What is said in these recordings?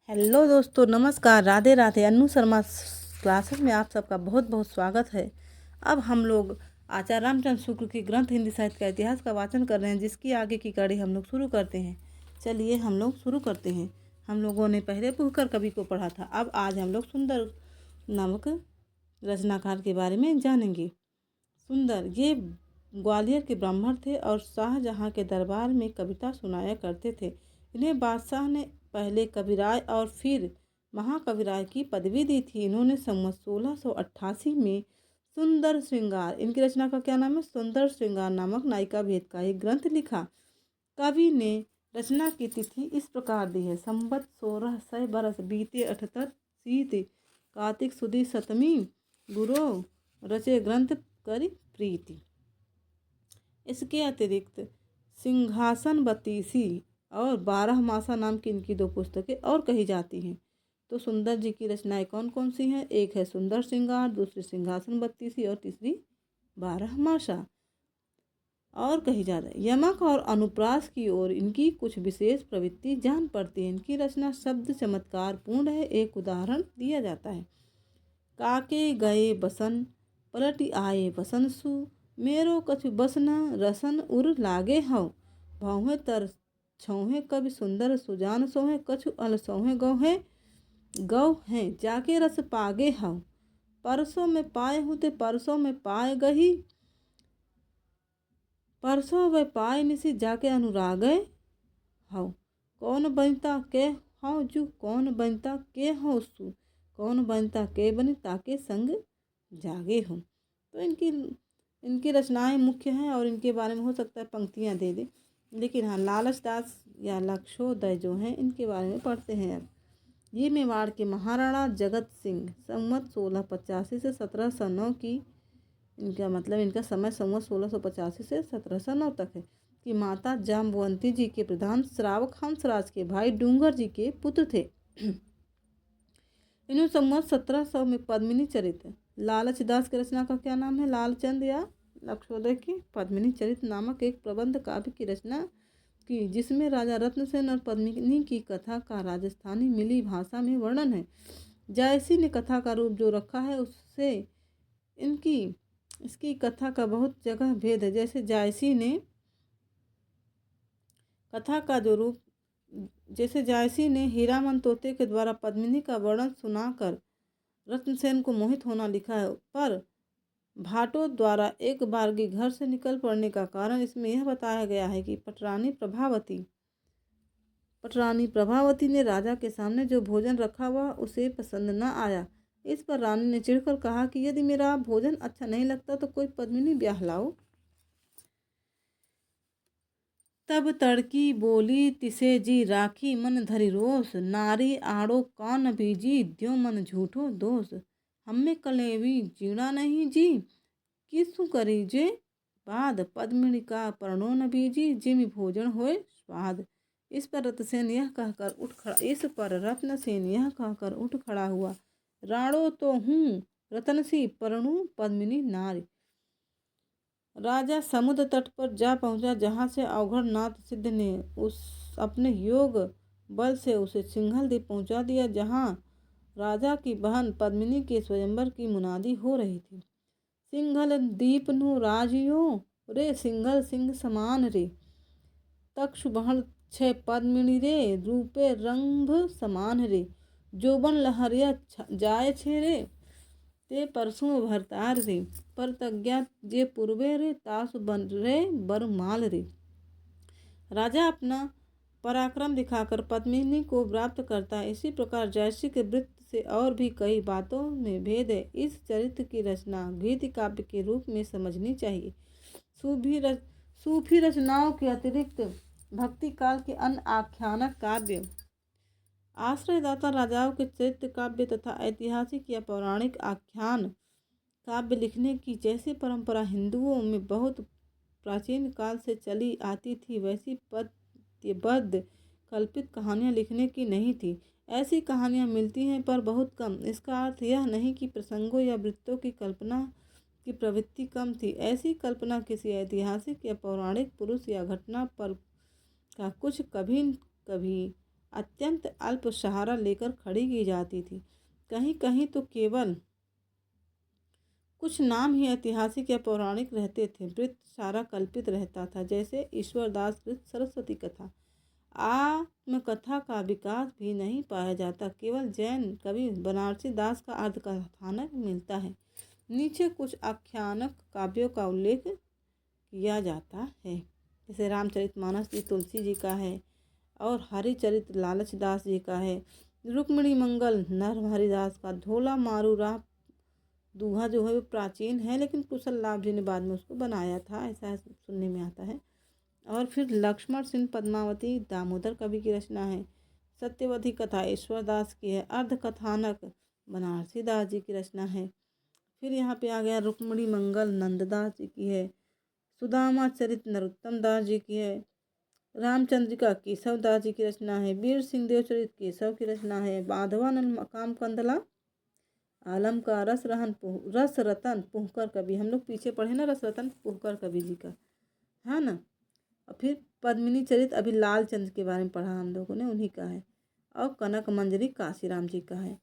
Hello दोस्तों, नमस्कार, Radhe Radhe. Annu Sharma classes में आप सबका बहुत बहुत स्वागत है। अब हम लोग आचार्य रामचंद्र शुक्ल की ग्रंथ हिंदी साहित्य का इतिहास का वाचन कर रहे हैं, जिसकी आगे की कड़ी हम लोग शुरू करते हैं। चलिए हम लोग शुरू करते हैं। हम लोगों ने पहले पुष्कर कवि को पढ़ा था। अब आज हम लोग सुंदर नामक रचनाकार के बारे में जानेंगे। सुंदर ये ग्वालियर के ब्राह्मण थे और शाहजहाँ के दरबार में कविता सुनाया करते थे। इन्हें बादशाह ने पहले कविराय और फिर महाकविराय की पदवी दी थी। इन्होंने संवत 1688 में सुंदर श्रृंगार, इनकी रचना का क्या नाम है, सुंदर श्रृंगार नामक नायिका भेद का एक ग्रंथ लिखा। कवि ने रचना की तिथि इस प्रकार दी है: संवत 1600 बरस बीते 78 सीत कार्तिक सुदी सतमी गुरो रचे ग्रंथ करी प्रीति। इसके अतिरिक्त सिंहासन बत्तीसी और 12 मासा नाम की इनकी 2 पुस्तकें और कही जाती हैं। तो सुंदर जी की रचनाएं कौन कौन सी हैं? एक है सुंदर श्रृंगार, दूसरी सिंहासन बत्तीसी और तीसरी 12 मासा। और कही जाता है यमक और अनुप्रास की ओर इनकी कुछ विशेष प्रवृत्ति जान पड़ती है। इनकी रचना शब्द चमत्कार पूर्ण है। एक उदाहरण दिया जाता है: काके गए बसन पलट आए बसन सु, मेरो कछु बसन रसन उर लागे हव, भौहें तर छौहें कवि सुंदर सुजान सोहें, कछु अल सोहें गौ हैं जाके रस पागे हव, परसों में पाए हूँ ते परसों में पाए गही, परसों वे पाए निसी जाके अनुरागे हव, कौन बनता के हव जू, कौन बनता के हव सु, कौन बनता के बनी ताके संग जागे हूँ। तो इनकी रचनाएं मुख्य हैं और इनके बारे में हो सकता है पंक्तियां दे दे, लेकिन हाँ लालच दास या लक्षोदय जो हैं इनके बारे में पढ़ते हैं। अब ये मेवाड़ के महाराणा जगत सिंह संवत 1685 से 1709 की, इनका मतलब इनका समय संवत 1685 से 1709 तक है, कि माता जाम्बवंती जी के प्रधान श्रावक हंसराज के भाई डूंगर जी के पुत्र थे। इन्होंने संवत 1700 में पद्मिनी चरित, लालच दास की रचना का क्या नाम है, लालचंद या लक्षोदय की पद्मिनी चरित नामक एक प्रबंध काव्य की रचना की, जिसमें राजा रत्नसेन और पद्मिनी की कथा का राजस्थानी मिली भाषा में वर्णन है। जायसी ने कथा का रूप जो रखा है उससे इसकी कथा का बहुत जगह भेद है। जैसे जायसी ने कथा का जो रूप जायसी ने हीरामन तोते के द्वारा पद्मिनी का वर्णन सुनाकर रत्नसेन को मोहित होना लिखा है, पर भाटो द्वारा एक बारगी घर से निकल पड़ने का कारण इसमें यह बताया गया है कि पटरानी प्रभावती ने राजा के सामने जो भोजन रखा हुआ उसे पसंद न आया। इस पर रानी ने चिढ़कर कहा कि यदि मेरा भोजन अच्छा नहीं लगता तो कोई पद्मिनी ब्याह लाओ। तब तड़की बोली तिसे जी राखी मन धरि रोष, नारी आड़ो कान बीजी द्यो मन झूठो दोष, हमें कलेवी जीड़ा नहीं जी, किसु करी जे बाद, पद्मिनी का पर्णो न बीजी जिमि भोजन होए स्वाद। इस पर रत्नसेन यह कहकर उठ खड़ा हुआ, राणो तो हूँ रतनसी पर्णु पद्मिनी नारी। राजा समुद्र तट पर जा पहुंचा, जहां से अवघड़ नाथ सिद्ध ने अपने योग बल से उसे सिंघल द्वीप पहुंचा दिया, जहां राजा की बहन पद्मिनी के स्वयंवर की मुनादी हो रही थी। सिंघल दीप नु राजियो रे, सिंघल सिंह समान रे, तक्षु बहन छे पद्मिनी रे, रूपे रंभ समान रे, जोबन लहरिया जाए छे रे, ते परसों भरतार रे, पर तज्ञा जे पूर्वे रे, तासु बन रे बरमाल रे। राजा अपना पराक्रम दिखाकर पद्मिनी को प्राप्त करता है। इसी प्रकार जयसी के वृत्त से और भी कई बातों में भेद है। इस चरित्र की रचना गीति काव्य के रूप में समझनी चाहिए। सूफी रचनाओं के अतिरिक्त भक्ति काल के अन्य आख्यानक काव्य, आश्रयदाता राजाओं के चरित्र काव्य तथा ऐतिहासिक या पौराणिक आख्यान काव्य लिखने की जैसी परंपरा हिंदुओं में बहुत प्राचीन काल से चली आती थी, वैसी पद्यबद्ध कल्पित कहानियाँ लिखने की नहीं थी। ऐसी कहानियाँ मिलती हैं पर बहुत कम। इसका अर्थ यह नहीं कि प्रसंगों या वृत्तों की कल्पना की प्रवृत्ति कम थी। ऐसी कल्पना किसी ऐतिहासिक या पौराणिक पुरुष या घटना पर का कुछ कभी कभी अत्यंत अल्प सहारा लेकर खड़ी की जाती थी। कहीं कहीं तो केवल कुछ नाम ही ऐतिहासिक या पौराणिक रहते थे, वृत्त सारा कल्पित रहता था, जैसे ईश्वरदास कृत सरस्वती कथा। आत्मकथा का विकास भी नहीं पाया जाता, केवल जैन कवि बनारसी दास का अर्धकथानक मिलता है। नीचे कुछ आख्यानक काव्यों का उल्लेख किया जाता है, जैसे रामचरितमानस जी तुलसी जी का है और हरिचरित लालच दास जी का है। रुक्मिणी मंगल नरहरिदास का, धोला मारू राह दूहा जो है वो प्राचीन है, लेकिन कुशल लाभ जी ने बाद में उसको बनाया था, ऐसा सुनने में आता है। और फिर लक्ष्मण सिंह पद्मावती दामोदर कवि की रचना है। सत्यवती कथा ईश्वरदास की है। अर्धकथानक बनारसी दास जी की रचना है। फिर यहाँ पे आ गया रुक्मिणी मंगल नंददास जी की है। सुदामा चरित नरोत्तम दास जी की है। रामचंद्रिका केशव दास जी की रचना है। वीर सिंह देव चरित केशव की रचना है। माधवानंद मकाम कंदला आलम का रस रतन पुहकर कवि, हम लोग पीछे पढ़े ना रस रतन पुहकर कवि जी का, है ना। और फिर पद्मिनी चरित अभी लालचंद के बारे में पढ़ा हम लोगों ने, उन्हीं का है। और कनक मंजरी काशीराम जी का है।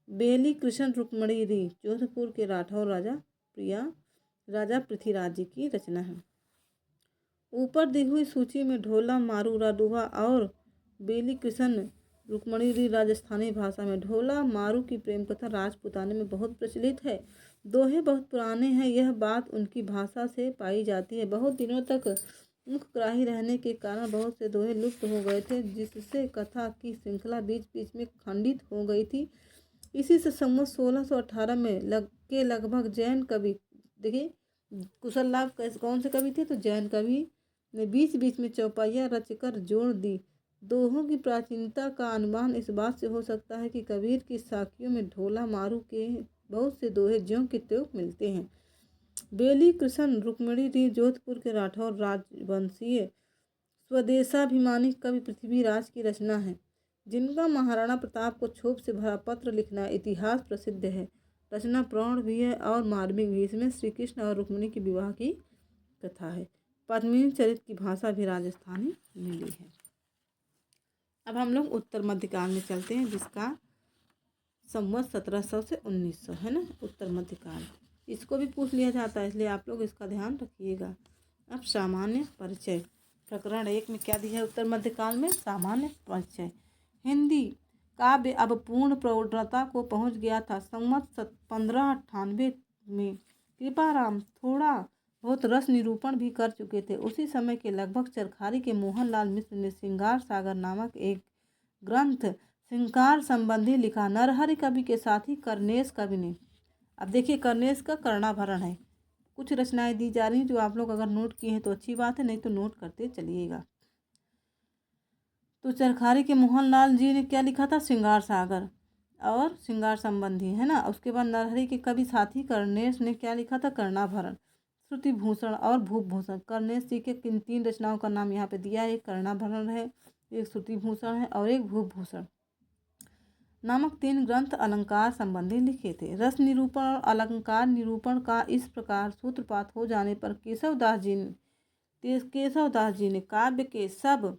बेली कृष्ण रुक्मणी री जोधपुर के राठौर राजा पृथ्वीराज जी की रचना है। ऊपर दी हुई सूची में ढोला मारू राडुहा और बेली कृष्ण रुक्मणी री राजस्थानी भाषा में। ढोला मारू की प्रेम कथा राजपुताने में बहुत प्रचलित है। दोहे बहुत पुराने हैं, यह बात उनकी भाषा से पाई जाती है। बहुत दिनों तक मुखग्राही रहने के कारण बहुत से दोहे लुप्त हो गए थे, जिससे कथा की श्रृंखला बीच बीच में खंडित हो गई थी। इसी से संवत 1618 में लगभग जैन कवि, देखिए कुशल लाभ कौन से कवि थे, तो जैन कवि ने बीच बीच में चौपाइयाँ रचकर जोड़ दी। दोहों की प्राचीनता का अनुमान इस बात से हो सकता है कि कबीर की साखियों में ढोला मारू के बहुत से दोहे ज्यों के त्यों मिलते हैं। बेली कृष्ण रुक्मिणी री जोधपुर के राठौर राजवंशीय स्वदेशाभिमानी कवि पृथ्वीराज की रचना है, जिनका महाराणा प्रताप को क्षोभ से भरा पत्र लिखना इतिहास प्रसिद्ध है। रचना प्रौढ़ भी है और मार्मिक भी। इसमें श्री कृष्ण और रुक्मिणी के विवाह की कथा है। पद्मिनी चरित की भाषा भी राजस्थानी मिली है। अब हम लोग उत्तर मध्यकाल में चलते हैं, जिसका संवत 1700 से 1900 है ना, उत्तर मध्यकाल। इसको भी पूछ लिया जाता है, इसलिए आप लोग इसका ध्यान रखिएगा। अब सामान्य परिचय, प्रकरण 1 में क्या दिया है उत्तर मध्यकाल में? सामान्य परिचय। हिंदी काव्य अब पूर्ण प्रौढ़ता को पहुंच गया था। संवत 1598 में कृपाराम थोड़ा बहुत रस निरूपण भी कर चुके थे। उसी समय के लगभग चरखारी के मोहनलाल मिश्र ने श्रृंगार सागर नामक एक ग्रंथ श्रृंगार संबंधी लिखा। नरहरि कवि के साथ ही कर्नेश कवि ने, अब देखिए कर्नेश का कर्णाभरण है, कुछ रचनाएं दी जा रही हैं जो आप लोग अगर नोट किए हैं तो अच्छी बात है, नहीं तो नोट करते चलिएगा। तो चरखारी के मोहनलाल जी ने क्या लिखा था? श्रृंगार सागर और श्रृंगार संबंधी, है ना। उसके बाद नरहरि के कवि साथी कर्नेश ने क्या लिखा था? कर्णाभरण, श्रुति भूषण और भूभूषण। कर्नेश जी के किन 3 रचनाओं का नाम यहाँ पे दिया है, एक कर्णाभरण है, एक श्रुति भूषण है और एक भूभूषण नामक 3 ग्रंथ अलंकार संबंधी लिखे थे। रस निरूपण और अलंकार निरूपण का इस प्रकार सूत्रपात हो जाने पर केशवदास जी ने काव्य के सब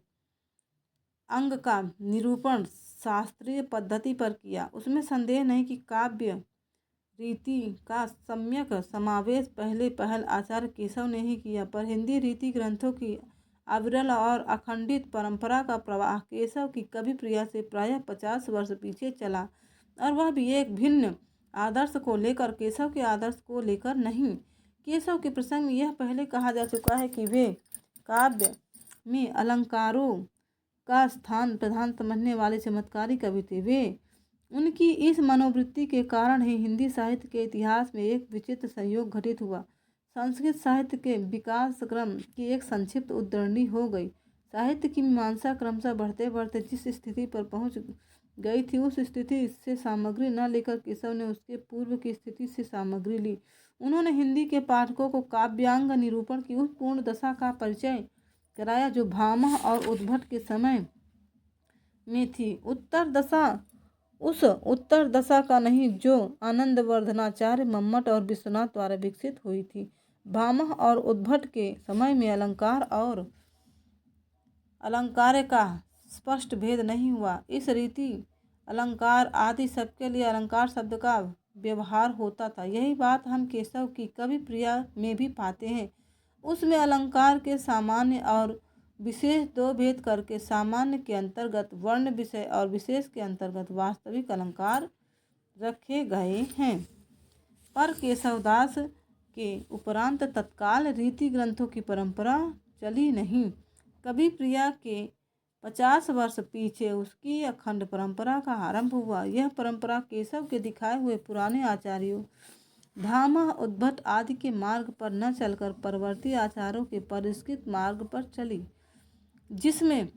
अंग का निरूपण शास्त्रीय पद्धति पर किया। उसमें संदेह नहीं कि काव्य रीति का सम्यक समावेश पहल आचार्य केशव ने ही किया, पर हिंदी रीति ग्रंथों की अविरल और अखंडित परंपरा का प्रवाह केशव की कवि प्रिया से प्रायः 50 वर्ष पीछे चला, और वह भी एक भिन्न आदर्श को लेकर, केशव के आदर्श को लेकर नहीं। केशव के प्रसंग में यह पहले कहा जा चुका है कि वे काव्य में अलंकारों का स्थान प्रधान समझने वाले चमत्कारी कवि थे। वे उनकी इस मनोवृत्ति के कारण ही हिंदी साहित्य के इतिहास में एक विचित्र संयोग घटित हुआ। संस्कृत साहित्य के विकास क्रम की एक संक्षिप्त उद्धरणी हो गई। साहित्य की मीमांसा क्रमशः बढ़ते बढ़ते जिस स्थिति पर पहुंच गई थी, उस स्थिति से सामग्री न लेकर केशव ने उसके पूर्व की स्थिति से सामग्री ली। उन्होंने हिंदी के पाठकों को काव्यांग निरूपण की उस पूर्ण दशा का परिचय कराया जो भामह और उद्भट के समय में थी। उस उत्तर दशा का नहीं जो आनंदवर्धनाचार्य, मम्मट और विश्वनाथ द्वारा विकसित हुई थी। भामह और उद्भट के समय में अलंकार का स्पष्ट भेद नहीं हुआ। इस रीति अलंकार आदि सबके लिए अलंकार शब्द का व्यवहार होता था। यही बात हम केशव की कवि प्रिया में भी पाते हैं। उसमें अलंकार के सामान्य और विशेष दो भेद करके सामान्य के अंतर्गत वर्ण विषय और विशेष के अंतर्गत वास्तविक अलंकार रखे गए हैं। पर केशवदास के उपरांत तत्काल रीति ग्रंथों की परंपरा चली नहीं। कवि प्रिया के 50 वर्ष पीछे उसकी अखंड परंपरा का आरंभ हुआ। यह परंपरा केशव के दिखाए हुए पुराने आचार्यों धामह उद्भट आदि के मार्ग पर न चलकर परवर्ती आचार्यों के परिष्कृत मार्ग पर चली, जिसमें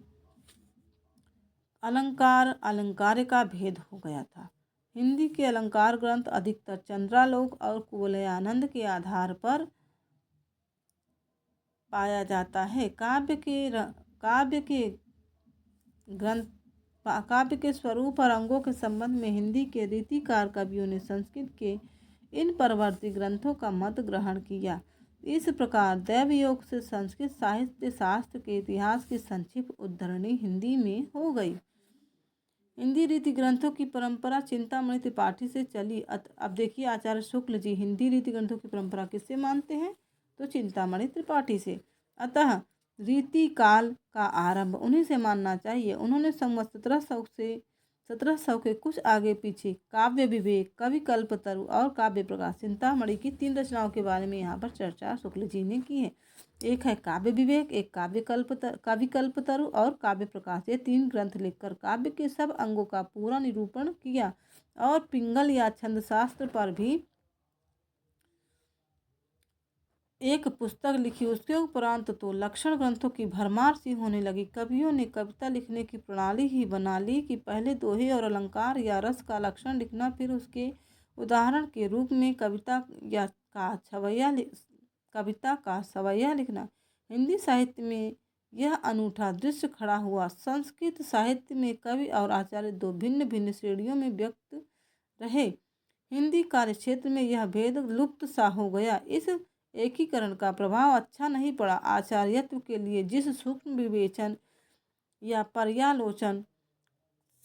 अलंकार अलंकार्य का भेद हो गया था। हिंदी के अलंकार ग्रंथ अधिकतर चंद्रालोक और कुवलयानंद के आधार पर पाया जाता है। काव्य के स्वरूप और अंगों के संबंध में हिंदी के रीतिकार कवियों ने संस्कृत के इन परवर्ती ग्रंथों का मत ग्रहण किया। इस प्रकार दैवयोग से संस्कृत साहित्य शास्त्र के इतिहास की संक्षिप्त उद्धरणी हिंदी में हो गई। हिंदी रीति ग्रंथों की परंपरा चिंतामणि त्रिपाठी से चली। अब देखिए आचार्य शुक्ल जी हिंदी रीति ग्रंथों की परंपरा किससे मानते हैं, तो चिंतामणि त्रिपाठी से। अतः रीति काल का आरंभ उन्हीं से मानना चाहिए। उन्होंने संवत 1700 के कुछ आगे पीछे काव्य विवेक, कवि कल्पतरु और काव्य प्रकाश चिंतामणि की 3 रचनाओं के बारे में यहाँ पर चर्चा शुक्ल जी ने की है। एक है काव्य विवेक, एक कवि कल्पतरु और काव्य प्रकाश। ये 3 ग्रंथ लिखकर काव्य के सब अंगों का पूरा निरूपण किया और पिंगल या छंदशास्त्र पर भी एक पुस्तक लिखी। उसके उपरांत तो लक्षण ग्रंथों की भरमार सी होने लगी। कवियों ने कविता लिखने की प्रणाली ही बना ली कि पहले दोहे और अलंकार या रस का लक्षण लिखना, फिर उसके उदाहरण के रूप में कविता का सवैया लिखना। हिंदी साहित्य में यह अनूठा दृश्य खड़ा हुआ। संस्कृत साहित्य में कवि और आचार्य 2 भिन्न भिन्न श्रेणियों में व्यक्त रहे। हिंदी कार्य क्षेत्र में यह भेद लुप्त सा हो गया। इस एकीकरण का प्रभाव अच्छा नहीं पड़ा। आचार्यत्व के लिए जिस सूक्ष्म विवेचन या पर्यालोचन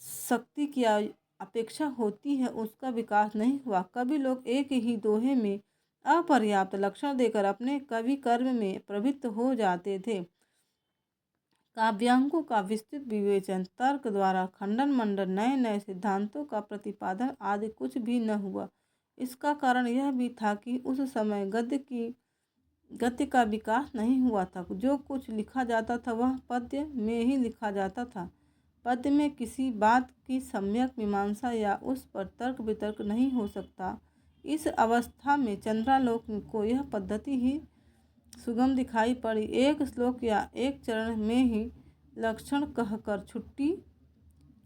शक्ति की अपेक्षा होती है, उसका विकास नहीं हुआ। कवि लोग एक ही दोहे में अपर्याप्त लक्षण देकर अपने कवि कर्म में प्रवृत्त हो जाते थे। काव्यांगों का विस्तृत विवेचन, तर्क द्वारा खंडन मंडन, नए नए सिद्धांतों का प्रतिपादन आदि कुछ भी न हुआ। इसका कारण यह भी था कि उस समय गद्य का विकास नहीं हुआ था। जो कुछ लिखा जाता था वह पद्य में ही लिखा जाता था। पद्य में किसी बात की सम्यक मीमांसा या उस पर तर्क वितर्क नहीं हो सकता। इस अवस्था में चंद्रालोक को यह पद्धति ही सुगम दिखाई पड़ी। एक श्लोक या एक चरण में ही लक्षण कहकर छुट्टी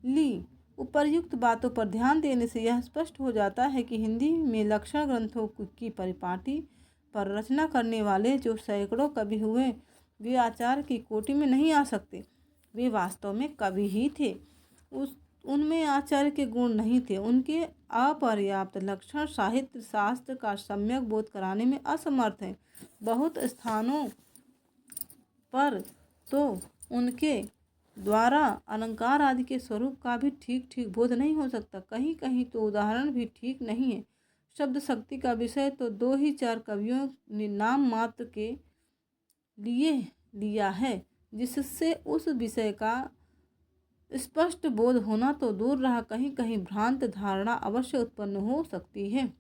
ली। उपर्युक्त बातों पर ध्यान देने से यह स्पष्ट हो जाता है कि हिंदी में लक्षण ग्रंथों की परिपाटी पर रचना करने वाले जो सैकड़ों कवि हुए, वे आचार्य की कोटि में नहीं आ सकते। वे वास्तव में कवि ही थे। उनमें आचार्य के गुण नहीं थे। उनके अपर्याप्त लक्षण साहित्य शास्त्र का सम्यक बोध कराने में असमर्थ हैं। बहुत स्थानों पर तो उनके द्वारा अलंकार आदि के स्वरूप का भी ठीक ठीक बोध नहीं हो सकता। कहीं कहीं तो उदाहरण भी ठीक नहीं है। शब्द शक्ति का विषय तो 2 ही 4 कवियों ने नाम मात्र के लिए लिया है, जिससे उस विषय का स्पष्ट बोध होना तो दूर रहा, कहीं कहीं भ्रांत धारणा अवश्य उत्पन्न हो सकती है।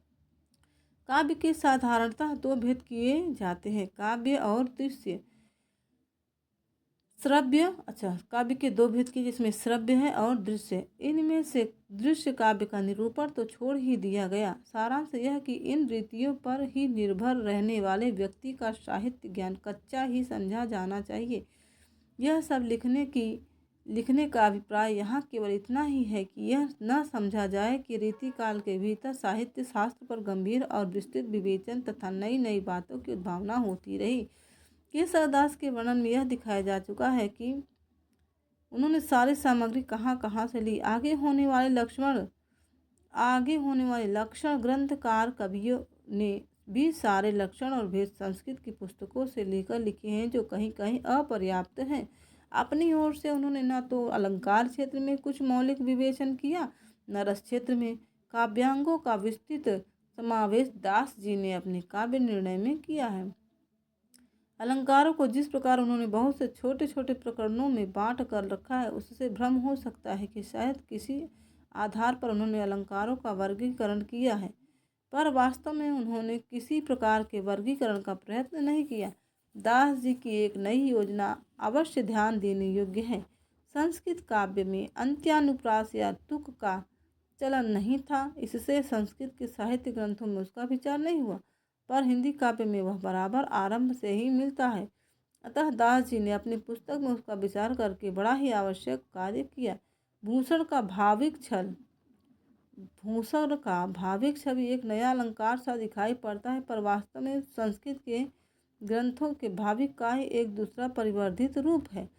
काव्य के साधारणतः 2 भेद किए जाते हैं, काव्य और दृश्य। काव्य के 2 भेद किए, जिसमें श्रव्य है और दृश्य। इनमें से दृश्य काव्य का निरूपण तो छोड़ ही दिया गया। सारांश यह कि इन रीतियों पर ही निर्भर रहने वाले व्यक्ति का साहित्य ज्ञान कच्चा ही समझा जाना चाहिए। यह सब लिखने का अभिप्राय यहाँ केवल इतना ही है कि यह न समझा जाए कि रीति काल के भीतर साहित्य शास्त्र पर गंभीर और विस्तृत विवेचन तथा नई नई बातों की उद्भावना होती रही। केशवदास के वर्णन में यह दिखाया जा चुका है कि उन्होंने सारी सामग्री कहाँ कहाँ से ली। आगे होने वाले लक्षण ग्रंथकार कवियों ने भी सारे लक्षण और भेद संस्कृत की पुस्तकों से लेकर लिखे हैं, जो कहीं कहीं अपर्याप्त हैं। अपनी ओर से उन्होंने न तो अलंकार क्षेत्र में कुछ मौलिक विवेचन किया, न रस क्षेत्र में। काव्यांगों का विस्तृत समावेश दास जी ने अपने काव्य निर्णय में किया है। अलंकारों को जिस प्रकार उन्होंने बहुत से छोटे छोटे प्रकरणों में बांट कर रखा है, उससे भ्रम हो सकता है कि शायद किसी आधार पर उन्होंने अलंकारों का वर्गीकरण किया है, पर वास्तव में उन्होंने किसी प्रकार के वर्गीकरण का प्रयत्न नहीं किया। दास जी की एक नई योजना अवश्य ध्यान देने योग्य है। संस्कृत काव्य में अंत्यानुप्रास या तुक का चलन नहीं था, इससे संस्कृत के साहित्य ग्रंथों में उसका विचार नहीं हुआ, पर हिंदी काव्य में वह बराबर आरंभ से ही मिलता है। अतः दास जी ने अपनी पुस्तक में उसका विचार करके बड़ा ही आवश्यक कार्य किया। भूषण का भाविक छवि एक नया अलंकार सा दिखाई पड़ता है, पर वास्तव में संस्कृत के ग्रंथों के भाविक का ही एक दूसरा परिवर्धित रूप है।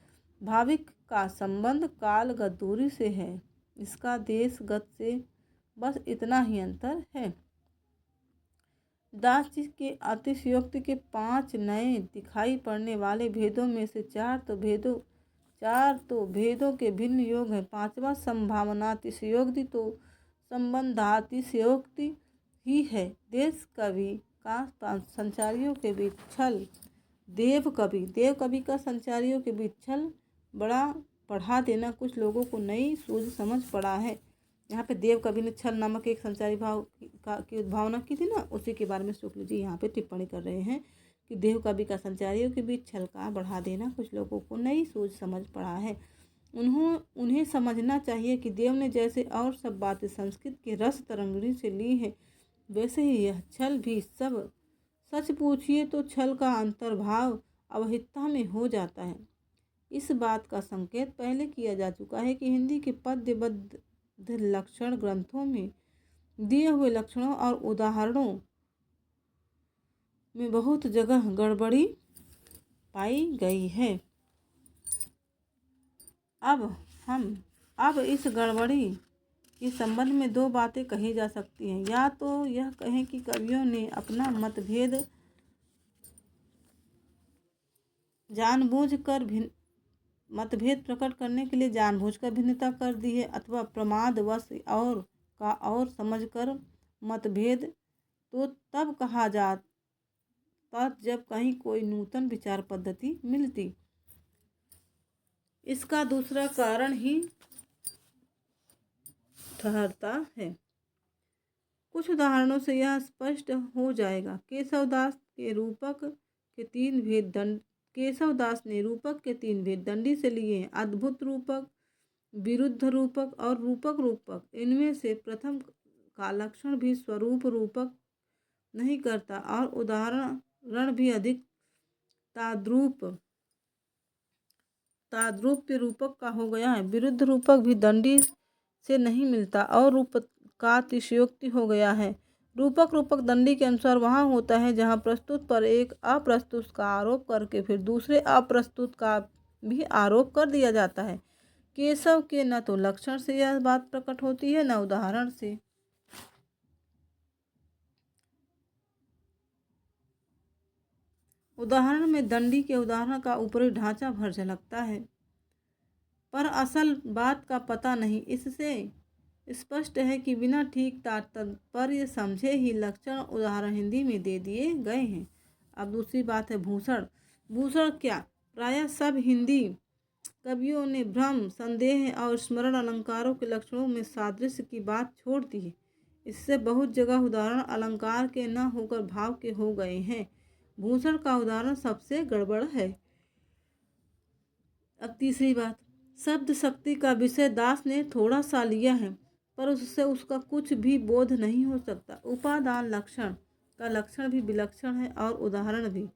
भाविक का संबंध कालगत दूरी से है, इसका देशगत से बस इतना ही अंतर है। दास जी के अतिशयोक्ति के 5 नए दिखाई पड़ने वाले भेदों में से चार तो भेदों के भिन्न योग हैं। 5वां संभावनातिशयोक्ति तो संबंधातिशयोक्ति ही है। देव कवि का संचारियों के बीच छल बड़ा पढ़ा देना कुछ लोगों को नई सूझ समझ पड़ा है। यहाँ पे देव कवि ने छल नामक एक संचारी भाव की उद्भावना की थी ना, उसी के बारे में शुक्ल जी यहाँ पे टिप्पणी कर रहे हैं कि देव कवि का संचारियों के बीच छल का बढ़ा देना कुछ लोगों को नई सूझ समझ पड़ा है। उन्हें समझना चाहिए कि देव ने जैसे और सब बातें संस्कृत के रस तरंगिणी से ली है, वैसे ही यह छल भी सब। सच पूछिए तो छल का अंतर्भाव अवहितता में हो जाता है। इस बात का संकेत पहले किया जा चुका है कि हिंदी के पद्यबद्ध लक्षण ग्रंथों में दिए हुए लक्षणों और उदाहरणों में बहुत जगह गड़बड़ी पाई गई है। अब इस गड़बड़ी के संबंध में 2 बातें कही जा सकती हैं। या तो यह कहें कि कवियों ने अपना मतभेद प्रकट करने के लिए जानबूझकर भिन्नता कर दी है, अथवा प्रमादवश और समझकर मतभेद तो तब कहा जाता जब कहीं कोई नूतन विचार पद्धति मिलती। इसका दूसरा कारण ही ठहरता है। कुछ उदाहरणों से यह स्पष्ट हो जाएगा। केशवदास ने रूपक के 3 भेद दंडी से लिए हैं: अद्भुत रूपक, विरुद्ध रूपक और रूपक रूपक। इनमें से प्रथम का लक्षण भी स्वरूप रूपक नहीं करता और उदाहरण भी अधिक ताद्रूप्य रूपक का हो गया है। विरुद्ध रूपक भी दंडी से नहीं मिलता और रूपकातिशयोक्ति हो गया है। रूपक दंडी के अनुसार वहाँ होता है जहाँ प्रस्तुत पर एक अप्रस्तुत का आरोप करके फिर दूसरे अप्रस्तुत का भी आरोप कर दिया जाता है। केशव के न तो लक्षण से यह बात प्रकट होती है, न उदाहरण से। उदाहरण में दंडी के उदाहरण का ऊपरी ढांचा भर झलकता है, पर असल बात का पता नहीं। इससे स्पष्ट है कि बिना ठीक तात्पर्य समझे ही लक्षण उदाहरण हिंदी में दे दिए गए हैं। अब दूसरी बात है भूषण क्या? प्रायः सब हिंदी कवियों ने भ्रम, संदेह और स्मरण अलंकारों के लक्षणों में सादृश्य की बात छोड़ दी है। इससे बहुत जगह उदाहरण अलंकार के न होकर भाव के हो गए हैं। भूषण का उदाहरण सबसे गड़बड़ है। अब तीसरी बात, शब्द शक्ति का विषय दास ने थोड़ा सा लिया है, पर उससे उसका कुछ भी बोध नहीं हो सकता। उपादान लक्षण का लक्षण भी विलक्षण है और उदाहरण भी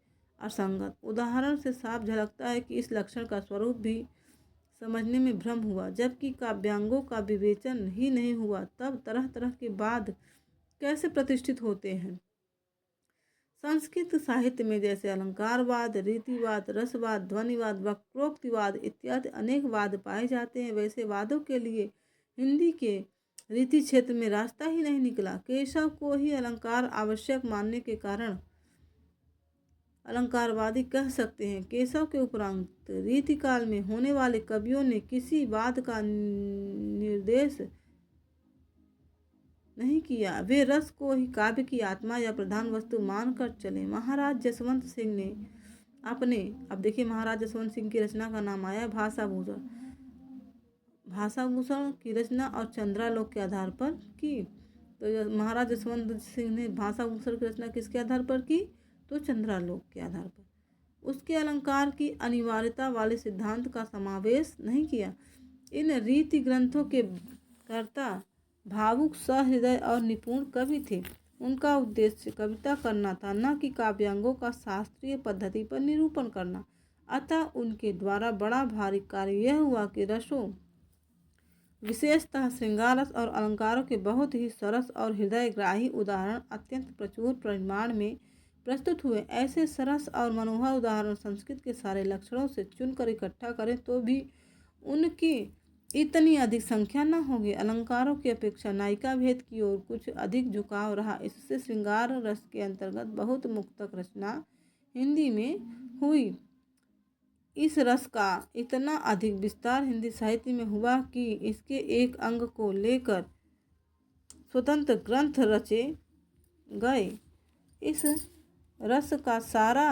असंगत। उदाहरण से साफ झलकता है कि इस लक्षण का स्वरूप भी समझने में भ्रम हुआ, जबकि काव्यांगों का विवेचन ही नहीं हुआ, तब तरह तरह के बाद कैसे प्रतिष्ठित होते हैं। संस्कृत साहित्य में जैसे अलंकारवाद, रीतिवाद, रसवाद, ध्वनिवाद, वक्रोक्तिवाद इत्यादि अनेक वाद पाए जाते हैं, वैसे वादों के लिए हिंदी के रीति क्षेत्र में रास्ता ही नहीं निकला। केशव को ही अलंकार आवश्यक मानने के कारण अलंकारवादी कह सकते हैं। केशव के उपरांत रीतिकाल में होने वाले कवियों ने किसी बात का निर्देश नहीं किया, वे रस को ही काव्य की आत्मा या प्रधान वस्तु मानकर चले। महाराज जसवंत सिंह ने अपने, अब देखिए महाराज जसवंत सिंह की रचना का नाम आया भाषाभूषण। भाषाभूषण की रचना और चंद्रालोक के आधार पर की। तो महाराज जसवंत सिंह ने भाषाभूषण की रचना किसके आधार पर की? तो चंद्रालोक के आधार पर। उसके अलंकार की अनिवार्यता वाले सिद्धांत का समावेश नहीं किया। इन रीति ग्रंथों के कर्ता भावुक, सहृदय और निपुण कवि थे। उनका उद्देश्य कविता करना था, न कि काव्यांगों का शास्त्रीय पद्धति पर निरूपण करना। अतः उनके द्वारा बड़ा भारी कार्य यह हुआ कि रसों, विशेषतः श्रृंगार रस और अलंकारों के बहुत ही सरस और हृदयग्राही उदाहरण अत्यंत प्रचुर परिमाण में प्रस्तुत हुए। ऐसे सरस और मनोहर उदाहरण संस्कृत के सारे लक्षणों से चुनकर इकट्ठा करें तो भी उनकी इतनी अधिक संख्या न होगी। अलंकारों की अपेक्षा नायिका भेद की ओर कुछ अधिक झुकाव रहा। इससे श्रृंगार रस के अंतर्गत बहुत मुक्तक रचना हिंदी में हुई। इस रस का इतना अधिक विस्तार हिंदी साहित्य में हुआ कि इसके एक अंग को लेकर स्वतंत्र ग्रंथ रचे गए। इस रस का सारा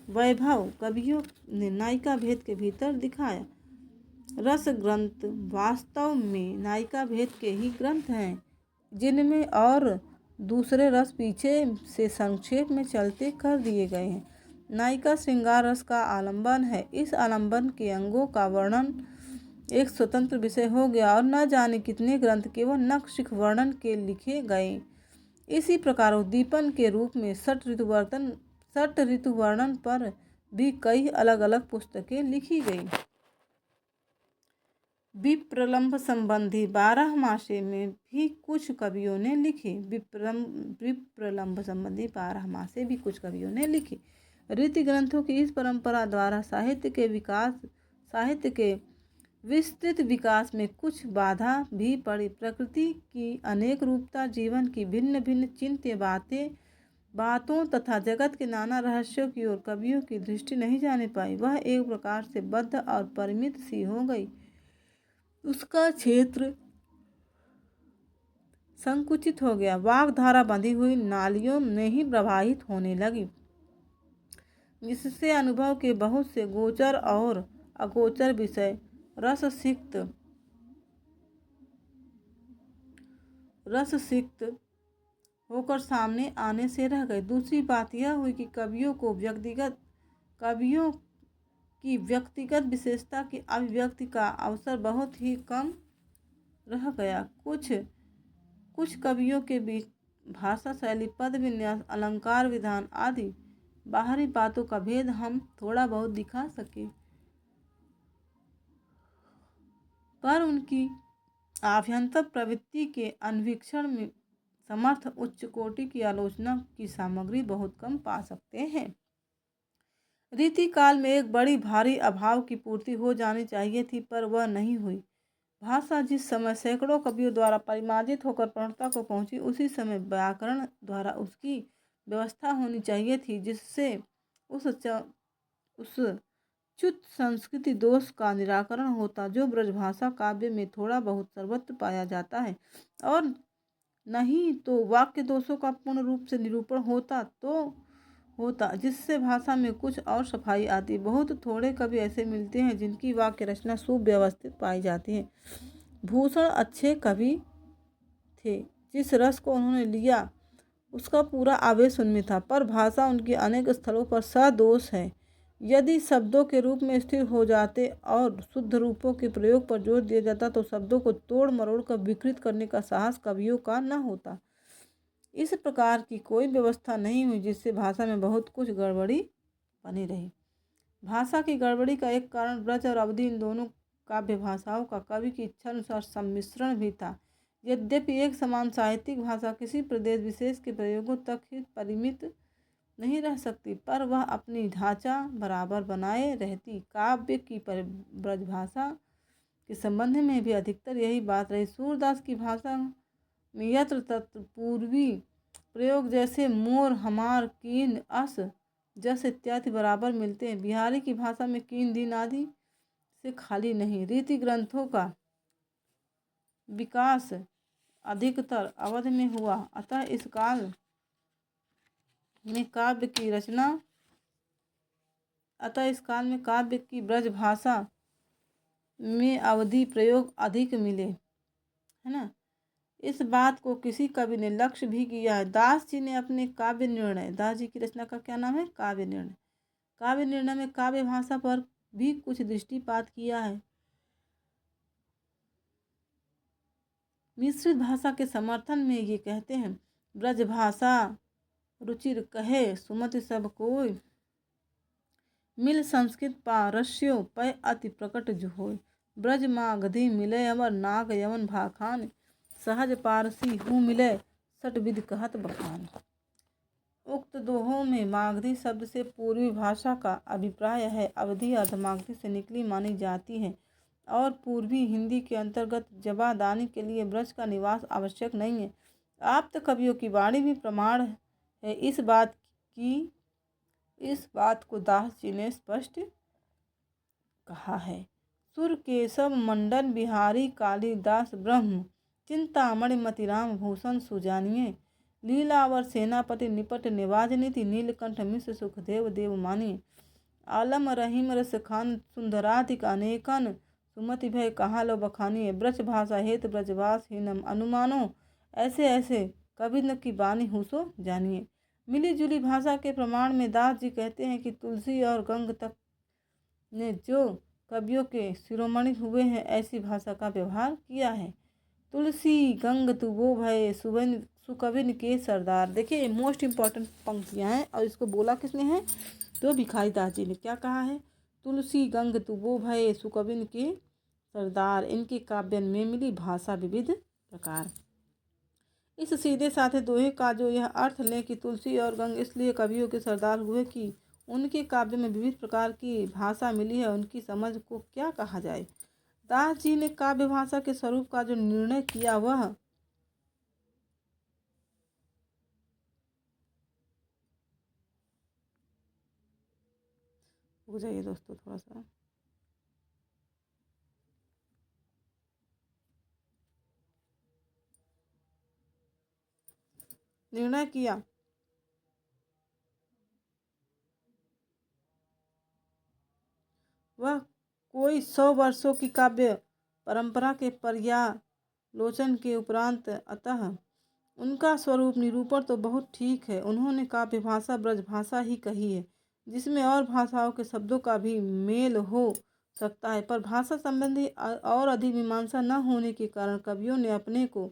वैभव कवियों ने नायिका भेद के भीतर दिखाया। रस ग्रंथ वास्तव में नायिका भेद के ही ग्रंथ हैं, जिनमें और दूसरे रस पीछे से संक्षेप में चलते कर दिए गए हैं। नायिका श्रृंगार रस का आलंबन है। इस आलंबन के अंगों का वर्णन एक स्वतंत्र विषय हो गया और न जाने कितने ग्रंथ केवल नखशिख वर्णन के लिखे गए। इसी प्रकार उद्दीपन के रूप में षट ऋतु वर्णन पर भी कई अलग अलग पुस्तकें लिखी गई। विप्रलंभ संबंधी 12 मासे में भी कुछ कवियों ने लिखे। विप्रलंभ संबंधी 12 मासे भी कुछ कवियों ने लिखे। रीति ग्रंथों की इस परंपरा द्वारा साहित्य के विस्तृत विकास में कुछ बाधा भी पड़ी। प्रकृति की अनेक रूपता, जीवन की भिन्न भिन्न चिंत्य बातों तथा जगत के नाना रहस्यों की ओर कवियों की दृष्टि नहीं जाने पाई। वह एक प्रकार से बद्ध और परिमित सी हो गई। उसका क्षेत्र संकुचित हो गया। वाग्धारा बंधी हुई नालियों में ही प्रवाहित होने लगी, जिससे अनुभव के बहुत से गोचर और अगोचर विषय रससिक्त होकर सामने आने से रह गए। दूसरी बात यह हुई कि कवियों की व्यक्तिगत विशेषता की अभिव्यक्ति का अवसर बहुत ही कम रह गया। कुछ कवियों के बीच भाषा शैली, पद विन्यास, अलंकार विधान आदि बाहरी बातों का भेद हम थोड़ा बहुत दिखा सके, पर उनकी आभ्यंतर प्रवृत्ति के अन्वीक्षण में समर्थ उच्च कोटि की आलोचना की सामग्री बहुत कम पा सकते हैं। रीति काल में एक बड़ी भारी अभाव की पूर्ति हो जानी चाहिए थी, पर वह नहीं हुई। भाषा जिस समय सैकड़ों कवियों द्वारा परिमार्जित होकर पूर्णता को पहुंची, उसी समय व्याकरण द्वारा उसकी व्यवस्था होनी चाहिए थी, जिससे उस च्युत संस्कृति दोष का निराकरण होता जो ब्रजभाषा काव्य में थोड़ा बहुत सर्वत्र पाया जाता है, और नहीं तो वाक्य दोषों का पूर्ण रूप से निरूपण होता जिससे भाषा में कुछ और सफाई आती। बहुत थोड़े कवि ऐसे मिलते हैं जिनकी वाक्य रचना सुव्यवस्थित पाई जाती है। भूषण अच्छे कवि थे। जिस रस को उन्होंने लिया उसका पूरा आवेश उनमें था, पर भाषा उनकी अनेक स्थलों पर सदोष है। यदि शब्दों के रूप में स्थिर हो जाते और शुद्ध रूपों के प्रयोग पर जोर दिया जाता तो शब्दों को तोड़ मरोड़ कर विकृत करने का साहस कवियों का न होता। इस प्रकार की कोई व्यवस्था नहीं हुई, जिससे भाषा में बहुत कुछ गड़बड़ी बनी रही। भाषा की गड़बड़ी का एक कारण ब्रज और अवधि इन दोनों काव्य भाषाओं का कवि की इच्छा अनुसार सम्मिश्रण भी था। यद्यपि एक समान साहित्यिक भाषा किसी प्रदेश विशेष के प्रयोगों तक ही परिमित नहीं रह सकती, पर वह अपनी ढांचा बराबर बनाए रहती। काव्य की ब्रजभाषा के संबंध में भी अधिकतर यही बात रही। सूरदास की भाषा में यत्र तत्र पूर्वी प्रयोग, जैसे मोर, हमार, कीन, अस, जस इत्यादि बराबर मिलते हैं। बिहारी की भाषा में कीन दिन आदि से खाली नहीं। रीति ग्रंथों का विकास अधिकतर अवध में हुआ, अतः इस काल में काव्य की रचना ब्रज भाषा में अवधि प्रयोग अधिक मिले, है ना। इस बात को किसी कवि ने लक्ष्य भी किया है। दास जी ने अपने काव्य निर्णय, दास जी की रचना का क्या नाम है? काव्य निर्णय। काव्य निर्णय में काव्य भाषा पर भी कुछ दृष्टिपात किया है। मिश्रित भाषा के समर्थन में ये कहते हैं, ब्रज भाषा रुचिर कहे सुमति सब कोय, मिल संस्कृत पारस्यो पय अति प्रकट जो होय, ब्रज मागधी मिले अमर नाग यमन भाखान, सहज पारसी हूँ मिले सट विध कहत बखान। उक्त दोहों में मागधी शब्द से पूर्वी भाषा का अभिप्राय है। अवधि अर्धमागधी से निकली मानी जाती है और पूर्वी हिंदी के अंतर्गत जबादानी के लिए ब्रज का निवास आवश्यक नहीं है। आप्त कवियों की वाणी भी प्रमाण है इस बात को दास जी ने स्पष्ट कहा है। सुर केशव मंडन बिहारी कालिदास ब्रह्म चिंतामणि मतिराम भूषण सुजानिए, लीलावर सेनापति निपट निवाज नीति, नीलकंठ मिश्र सुखदेव देव मानिए, आलम रहीम रस खान सुंदराधिक अनेकन, सुमति भय कहा लो बखानिए, ब्रज भाषा हेत ब्रजवास हीनम अनुमानो, ऐसे ऐसे कवि न की बानी हुसो जानिए। मिली जुली भाषा के प्रमाण में दास जी कहते हैं कि तुलसी और गंग तक ने जो कवियों के शिरोमणि हुए हैं ऐसी भाषा का व्यवहार किया है। तुलसी गंग तु वो भय सुकविन के सरदार। देखिए मोस्ट इम्पॉर्टेंट पंक्तियाँ हैं और इसको बोला किसने है? तो भिखारी दास जी ने। क्या कहा है? तुलसी गंग तु वो भय सुकविन के सरदार, इनके काव्यन में मिली भाषा विविध प्रकार। इस सीधे साधे दोहे का जो यह अर्थ लें कि तुलसी और गंग इसलिए कवियों के सरदार हुए कि उनके काव्य में विविध प्रकार की भाषा मिली है, उनकी समझ को क्या कहा जाए। दास जी ने काव्य भाषा के स्वरूप का जो निर्णय किया वह हो जाइए दोस्तों थोड़ा सा निर्णय किया वह कोई 100 वर्षों की काव्य परंपरा के पर्यालोचन के उपरांत, अतः उनका स्वरूप निरूपण तो बहुत ठीक है। उन्होंने काव्य भाषा ब्रजभाषा ही कही है, जिसमें और भाषाओं के शब्दों का भी मेल हो सकता है, पर भाषा संबंधी और अधिक मीमांसा न होने के कारण कवियों ने अपने को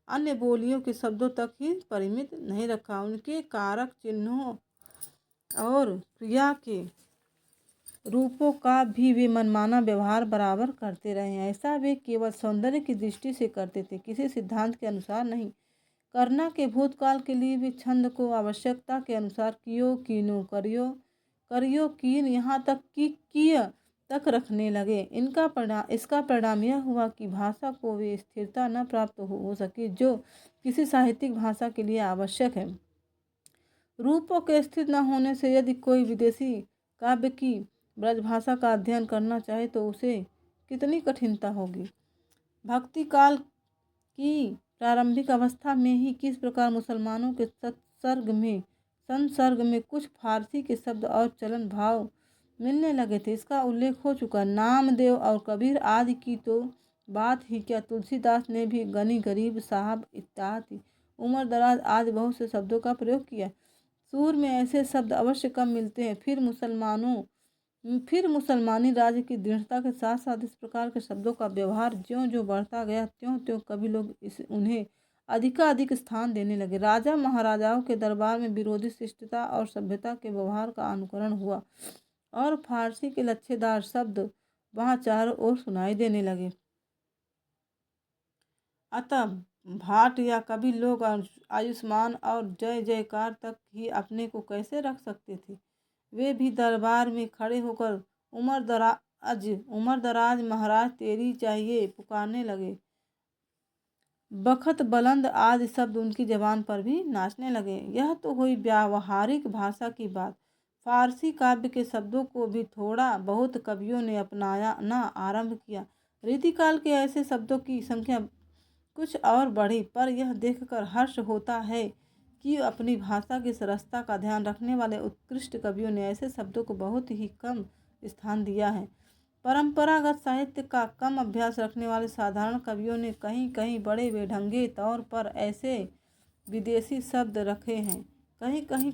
अन्य बोलियों के शब्दों तक ही परिमित नहीं रखा। उनके कारक चिन्हों और क्रिया के रूपों का भी वे मनमाना व्यवहार बराबर करते रहे हैं। ऐसा वे केवल सौंदर्य की दृष्टि से करते थे, किसी सिद्धांत के अनुसार नहीं। करना के भूतकाल के लिए वे छंद को आवश्यकता के अनुसार कियो कीनो करियो करियो कीन यहाँ तक कि किय तक रखने लगे। इसका परिणाम यह हुआ कि भाषा को वे स्थिरता न प्राप्त हो सकी जो किसी साहित्यिक भाषा के लिए आवश्यक है। रूपों के स्थिर न होने से यदि कोई विदेशी काव्य की ब्रजभाषा का अध्ययन करना चाहे तो उसे कितनी कठिनता होगी। भक्ति काल की प्रारंभिक अवस्था में ही किस प्रकार मुसलमानों के संसर्ग में कुछ फारसी के शब्द और चलन भाव मिलने लगे थे, इसका उल्लेख हो चुका। नामदेव और कबीर आदि की तो बात ही क्या, तुलसीदास ने भी गनी गरीब साहब इत्यादि उम्र दराज आदि बहुत से शब्दों का प्रयोग किया। सूर में ऐसे शब्द अवश्य कम मिलते हैं। फिर मुसलमानी राज्य की दृढ़ता के साथ साथ इस प्रकार के शब्दों का व्यवहार ज्यों ज्यों बढ़ता गया त्यों त्यों कभी लोग उन्हें अधिकाधिक स्थान देने लगे। राजा महाराजाओं के दरबार में विरोधी शिष्टता और सभ्यता के व्यवहार का अनुकरण हुआ और फारसी के लच्छेदार शब्द वहाँ चारों ओर सुनाई देने लगे। अतः भाट या कभी लोग आयुष्मान और जय जयकार तक ही अपने को कैसे रख सकते थे। वे भी दरबार में खड़े होकर उमर दराज महाराज तेरी चाहिए पुकारने लगे। बखत बुलंद आदि शब्द उनकी जबान पर भी नाचने लगे। यह तो हुई व्यावहारिक भाषा की बात। फारसी काव्य के शब्दों को भी थोड़ा बहुत कवियों ने अपनाना आरंभ किया। रीतिकाल के ऐसे शब्दों की संख्या कुछ और बढ़ी, पर यह देखकर हर्ष होता है कि अपनी भाषा की सरसता का ध्यान रखने वाले उत्कृष्ट कवियों ने ऐसे शब्दों को बहुत ही कम स्थान दिया है। परंपरागत साहित्य का कम अभ्यास रखने वाले साधारण कवियों ने कहीं कहीं बड़े बेढंगे तौर पर ऐसे विदेशी शब्द रखे हैं। कहीं कहीं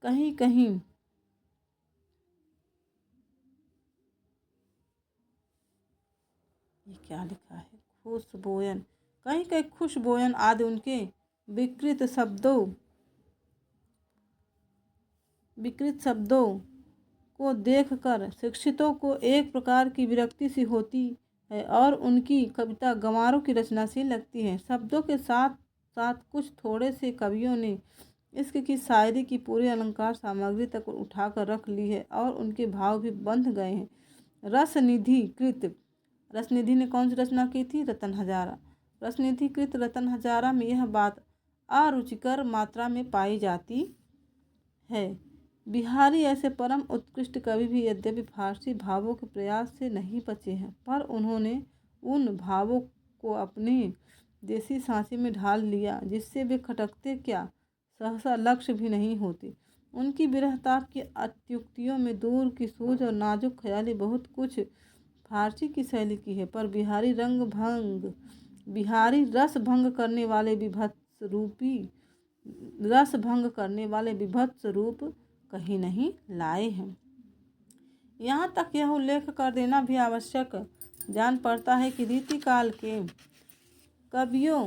कहीं कहीं ये क्या लिखा है, खुशबोयन, कहीं कहीं खुशबोयन आदि उनके विकृत शब्दों को देखकर शिक्षितों को एक प्रकार की विरक्ति सी होती है और उनकी कविता गंवारों की रचनाशील लगती है। शब्दों के साथ साथ कुछ थोड़े से कवियों ने इश्क की शायरी की पूरी अलंकार सामग्री तक उठाकर रख ली है और उनके भाव भी बंध गए हैं। रसनिधि ने कौन सी रचना की थी? रतन हजारा। रसनिधि कृत रतन हजारा में यह बात अरुचिकर मात्रा में पाई जाती है। बिहारी ऐसे परम उत्कृष्ट कवि भी यद्यपि फारसी भावों के प्रयास से नहीं बचे हैं, पर उन्होंने उन भावों को अपने देसी सांचे में ढाल लिया जिससे वे खटकते क्या, सहसा लक्ष्य भी नहीं होते। उनकी विरहताप की अत्युक्तियों में दूर की सूझ और नाजुक ख्याली बहुत कुछ फारसी की शैली की है, पर बिहारी रस भंग करने वाले विभत्स रूप कहीं नहीं लाए हैं। यहाँ तक यह उल्लेख कर देना भी आवश्यक जान पड़ता है कि रीतिकाल के कवियों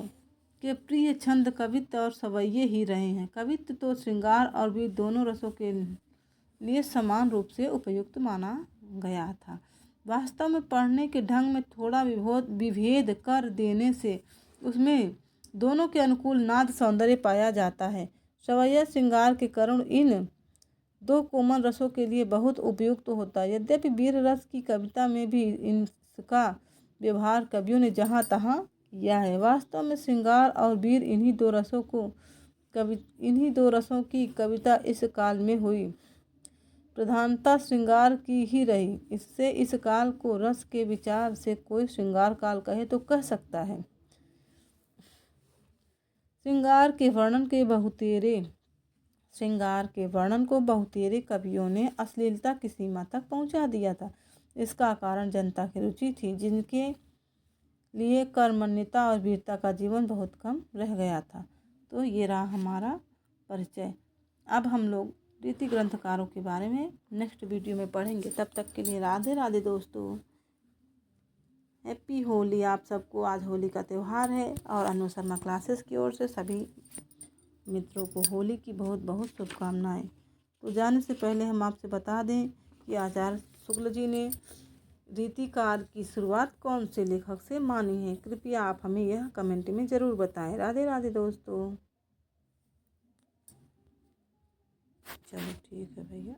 के प्रिय छंद कवित्व और सवैये ही रहे हैं। कवित्व तो श्रृंगार और वीर दोनों रसों के लिए समान रूप से उपयुक्त माना गया था। वास्तव में पढ़ने के ढंग में थोड़ा विभेद कर देने से उसमें दोनों के अनुकूल नाद सौंदर्य पाया जाता है। सवैया श्रृंगार के करुण इन दो कोमल रसों के लिए बहुत उपयुक्त होता है। यद्यपि वीर रस की कविता में भी इसका व्यवहार कवियों ने जहाँ तहाँ किया है। वास्तव में श्रृंगार और वीर इन्हीं दो रसों की कविता इस काल में हुई। प्रधानता श्रृंगार की ही रही। इससे इस काल को रस के विचार से कोई श्रृंगार काल कहे तो कह सकता है। श्रृंगार के वर्णन को बहुतेरे कवियों ने अश्लीलता की सीमा तक पहुंचा दिया था। इसका कारण जनता की रुचि थी, जिनके लिए कर्मण्यता और वीरता का जीवन बहुत कम रह गया था। तो ये रहा हमारा परिचय। अब हम लोग रीति ग्रंथकारों के बारे में नेक्स्ट वीडियो में पढ़ेंगे। तब तक के लिए राधे राधे दोस्तों। हैप्पी होली आप सबको। आज होली का त्यौहार है और अनु शर्मा क्लासेस की ओर से सभी मित्रों को होली की बहुत बहुत शुभकामनाएं। तो जाने से पहले हम आपसे बता दें कि आचार्य शुक्ल जी ने रीतिकाल की शुरुआत कौन से लेखक से मानी है। कृपया आप हमें यह कमेंट में ज़रूर बताएं। राधे राधे दोस्तों। चलो ठीक है भैया।